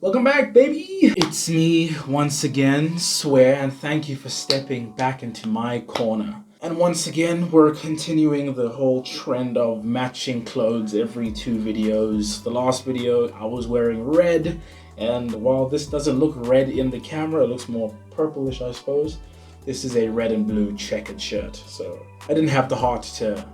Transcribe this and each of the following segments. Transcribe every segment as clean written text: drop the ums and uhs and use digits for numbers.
Welcome back, baby! It's me once again, Swear, and thank you for stepping back into my corner. And once again, we're continuing the whole trend of matching clothes every 2 videos. The last video, I was wearing red, and while this doesn't look red in the camera, it looks more purplish, I suppose. This is a red and blue checkered shirt, so I didn't have the heart to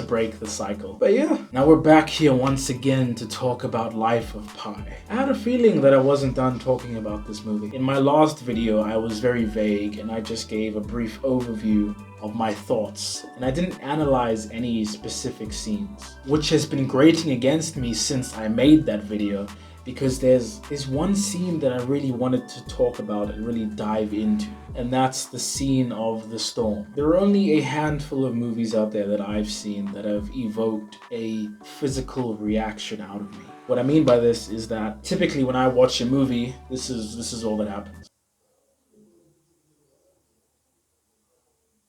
break the cycle. But yeah, now we're back here once again to talk about Life of Pi. I had a feeling that I wasn't done talking about this movie. In my last video, I was very vague and I just gave a brief overview of my thoughts, and I didn't analyze any specific scenes, which has been grating against me since I made that video, because there's one scene that I really wanted to talk about and really dive into, and that's the scene of the storm. There are only a handful of movies out there that I've seen that have evoked a physical reaction out of me. What I mean by this is that typically when I watch a movie, this is all that happens.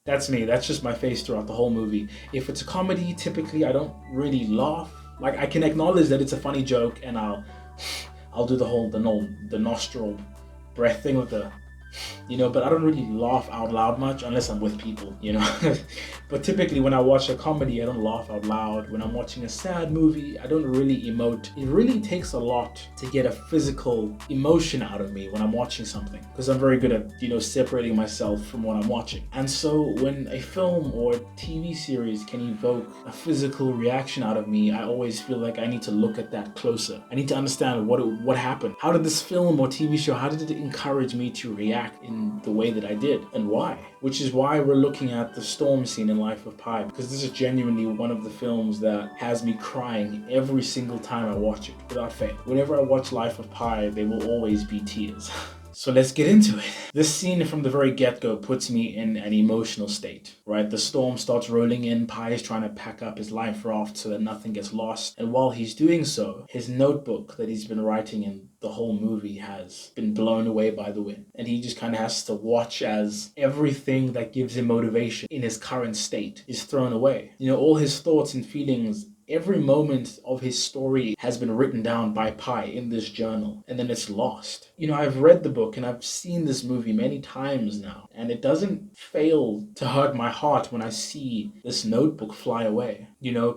That's me, that's just my face throughout the whole movie. If it's a comedy, typically I don't really laugh. Like, I can acknowledge that it's a funny joke and I'll do the nostril breath thing with the, but I don't really laugh out loud much unless I'm with people, But typically when I watch a comedy, I don't laugh out loud. When I'm watching a sad movie, I don't really emote. It really takes a lot to get a physical emotion out of me when I'm watching something, because I'm very good at, separating myself from what I'm watching. And so when a film or TV series can evoke a physical reaction out of me, I always feel like I need to look at that closer. I need to understand what happened. How did this film or TV show, how did it encourage me to react in the way that I did, and why? Which is why we're looking at the storm scene in Life of Pi, because this is genuinely one of the films that has me crying every single time I watch it, without fail. Whenever I watch Life of Pi, there will always be tears. So let's get into it. This scene from the very get-go puts me in an emotional state, right? The storm starts rolling in, Pi is trying to pack up his life raft so that nothing gets lost. And while he's doing so, his notebook that he's been writing in the whole movie has been blown away by the wind. And he just kind of has to watch as everything that gives him motivation in his current state is thrown away. All his thoughts and feelings, every moment of his story has been written down by Pi in this journal, and then it's lost. I've read the book and I've seen this movie many times now, and it doesn't fail to hurt my heart when I see this notebook fly away.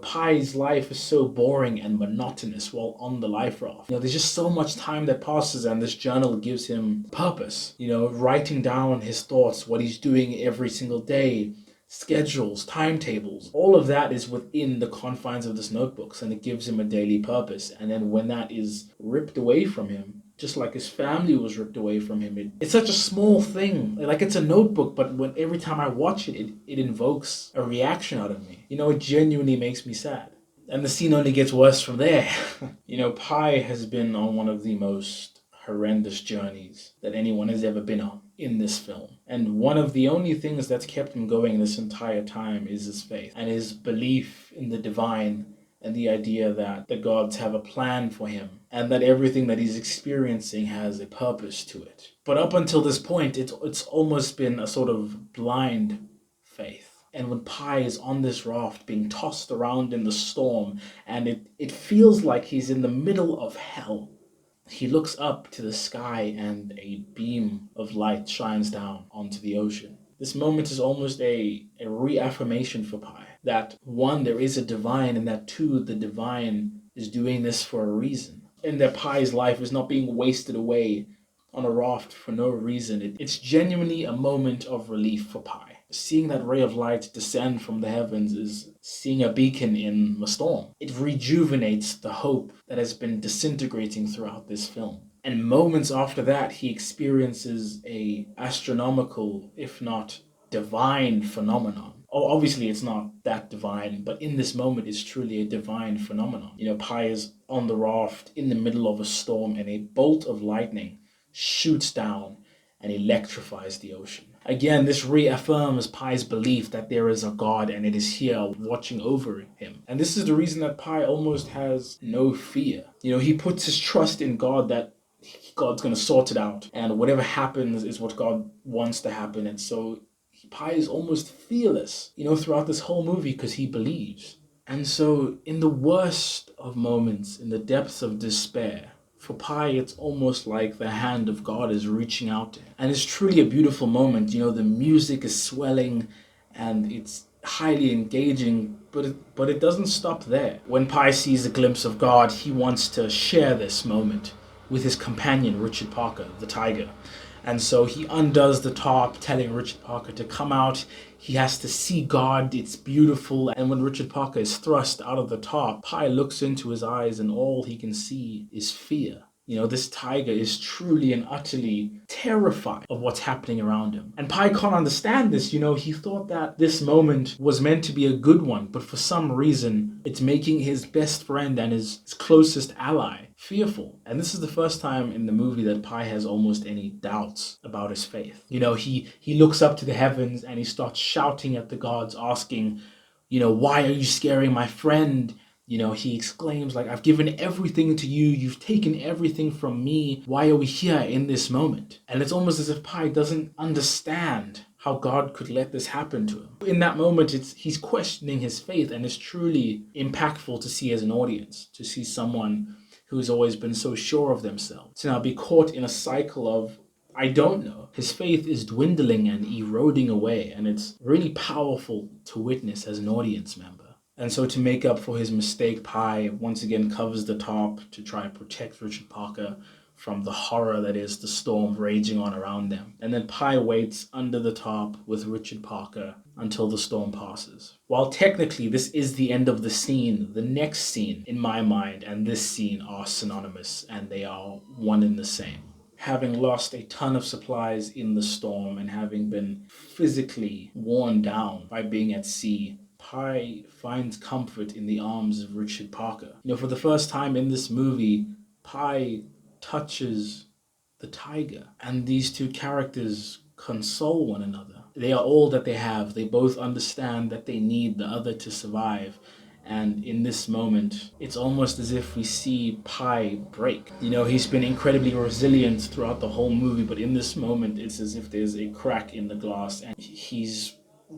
Pi's life is so boring and monotonous while on the life raft. There's just so much time that passes, and this journal gives him purpose. Writing down his thoughts, what he's doing every single day, schedules, timetables, all of that is within the confines of this notebooks, and it gives him a daily purpose. And then when that is ripped away from him, just like his family was ripped away from him, it's such a small thing. Like, it's a notebook, but every time I watch it invokes a reaction out of me. It genuinely makes me sad. And the scene only gets worse from there. Pi has been on one of the most horrendous journeys that anyone has ever been on in this film. And one of the only things that's kept him going this entire time is his faith and his belief in the divine, and the idea that the gods have a plan for him and that everything that he's experiencing has a purpose to it. But up until this point, it's almost been a sort of blind faith. And when Pi is on this raft being tossed around in the storm, and it feels like he's in the middle of hell, he looks up to the sky and a beam of light shines down onto the ocean. This moment is almost a reaffirmation for Pi that, one, there is a divine, and that, two, the divine is doing this for a reason. And that Pi's life is not being wasted away on a raft for no reason. It's genuinely a moment of relief for Pi. Seeing that ray of light descend from the heavens is seeing a beacon in the storm. It rejuvenates the hope that has been disintegrating throughout this film. And moments after that, he experiences a astronomical, if not divine, phenomenon. Oh, obviously it's not that divine, but in this moment it's truly a divine phenomenon. Pi is on the raft in the middle of a storm, and a bolt of lightning shoots down and electrifies the ocean. Again, this reaffirms Pi's belief that there is a God and it is here watching over him. And this is the reason that Pi almost has no fear. He puts his trust in God, that God's going to sort it out, and whatever happens is what God wants to happen. And so Pi is almost fearless, throughout this whole movie, because he believes. And so in the worst of moments, in the depths of despair, For Pi, it's almost like the hand of God is reaching out to him. And it's truly a beautiful moment. You know, the music is swelling and it's highly engaging, but it doesn't stop there. When Pi sees a glimpse of God, he wants to share this moment with his companion, Richard Parker, the tiger. And so he undoes the top, telling Richard Parker to come out. He has to see God. It's beautiful. And when Richard Parker is thrust out of the top, Pi looks into his eyes and all he can see is fear. You know, this tiger is truly and utterly terrified of what's happening around him. And Pi can't understand this. You know, he thought that this moment was meant to be a good one, but for some reason, it's making his best friend and his closest ally fearful. And this is the first time in the movie that Pi has almost any doubts about his faith. You know, he looks up to the heavens and he starts shouting at the gods, asking, you know, why are you scaring my friend? You know, he exclaims, like, I've given everything to you. You've taken everything from me. Why are we here in this moment? And it's almost as if Pi doesn't understand how God could let this happen to him. In that moment, he's questioning his faith, and it's truly impactful to see as an audience, to see someone who's always been so sure of themselves to now be caught in a cycle of, I don't know. His faith is dwindling and eroding away, and it's really powerful to witness as an audience member. And so to make up for his mistake, Pi once again covers the top to try and protect Richard Parker from the horror that is the storm raging on around them. And then Pi waits under the top with Richard Parker until the storm passes. While technically this is the end of the scene, the next scene in my mind and this scene are synonymous and they are one and the same. Having lost a ton of supplies in the storm and having been physically worn down by being at sea, Pi finds comfort in the arms of Richard Parker. You know, for the first time in this movie, Pi touches the tiger, and these two characters console one another. They are all that they have. They both understand that they need the other to survive. And in this moment, it's almost as if we see Pi break. You know, he's been incredibly resilient throughout the whole movie, but in this moment, it's as if there's a crack in the glass and he's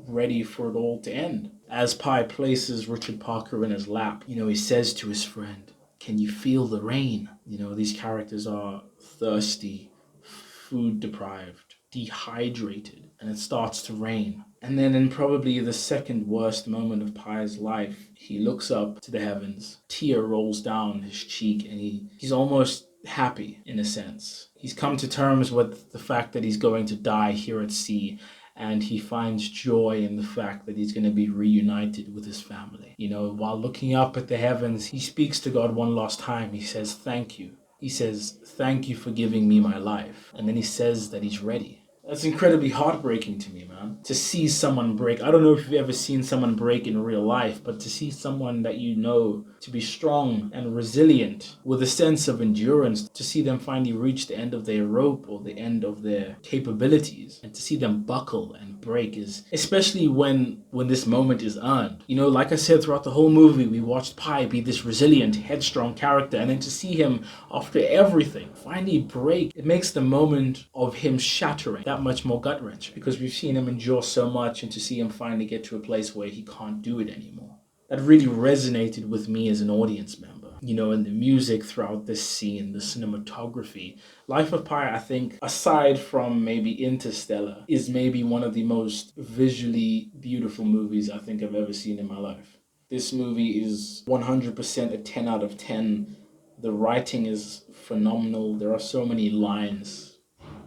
ready for it all to end. As Pi places Richard Parker in his lap, you know, he says to his friend, "Can you feel the rain?" You know, these characters are thirsty, food deprived, dehydrated, and it starts to rain. And then in probably the second worst moment of Pi's life, he looks up to the heavens, tear rolls down his cheek, and he's almost happy in a sense. He's come to terms with the fact that he's going to die here at sea, and he finds joy in the fact that he's going to be reunited with his family. You know, while looking up at the heavens, he speaks to God one last time. He says, "Thank you." He says, "Thank you for giving me my life." And then he says that he's ready. That's incredibly heartbreaking to me, man. To see someone break. I don't know if you've ever seen someone break in real life, but to see someone that you know to be strong and resilient with a sense of endurance, to see them finally reach the end of their rope or the end of their capabilities, and to see them buckle and break is, especially when this moment is earned. You know, like I said, throughout the whole movie, we watched Pi be this resilient, headstrong character, and then to see him, after everything, finally break, it makes the moment of him shattering that much more gut-wrenching, because we've seen him endure so much, and to see him finally get to a place where he can't do it anymore. That really resonated with me as an audience member. You know, and the music throughout this scene, the cinematography. Life of Pi, I think, aside from maybe Interstellar, is maybe one of the most visually beautiful movies I think I've ever seen in my life. This movie is 100% a 10 out of 10. The writing is phenomenal. There are so many lines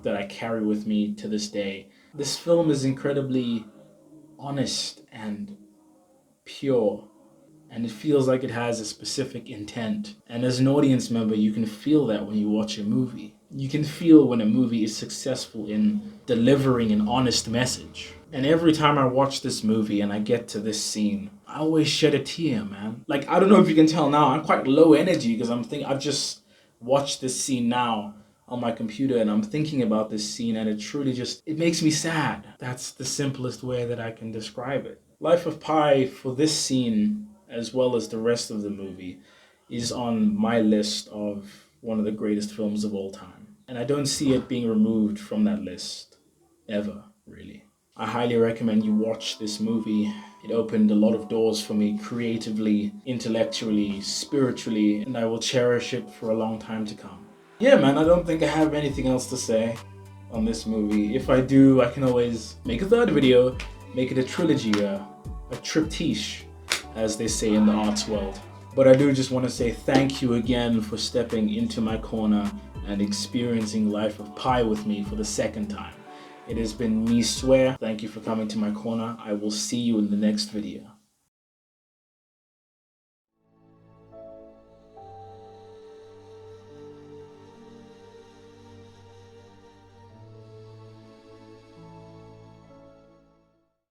that I carry with me to this day. This film is incredibly honest and pure, and it feels like it has a specific intent. And as an audience member, you can feel that when you watch a movie. You can feel when a movie is successful in delivering an honest message. And every time I watch this movie and I get to this scene, I always shed a tear, man. Like, I don't know if you can tell now, I'm quite low energy because I've just watched this scene now on my computer and I'm thinking about this scene, and it truly it makes me sad. That's the simplest way that I can describe it. Life of Pi, for this scene, as well as the rest of the movie, is on my list of one of the greatest films of all time. And I don't see it being removed from that list, ever, really. I highly recommend you watch this movie. It opened a lot of doors for me creatively, intellectually, spiritually, and I will cherish it for a long time to come. Yeah, man, I don't think I have anything else to say on this movie. If I do, I can always make a third video, make it a trilogy, a triptyche, as they say in the arts world. But I do just want to say thank you again for stepping into my corner and experiencing Life of Pi with me for the second time. It has been me, Swear. Thank you for coming to my corner. I will see you in the next video.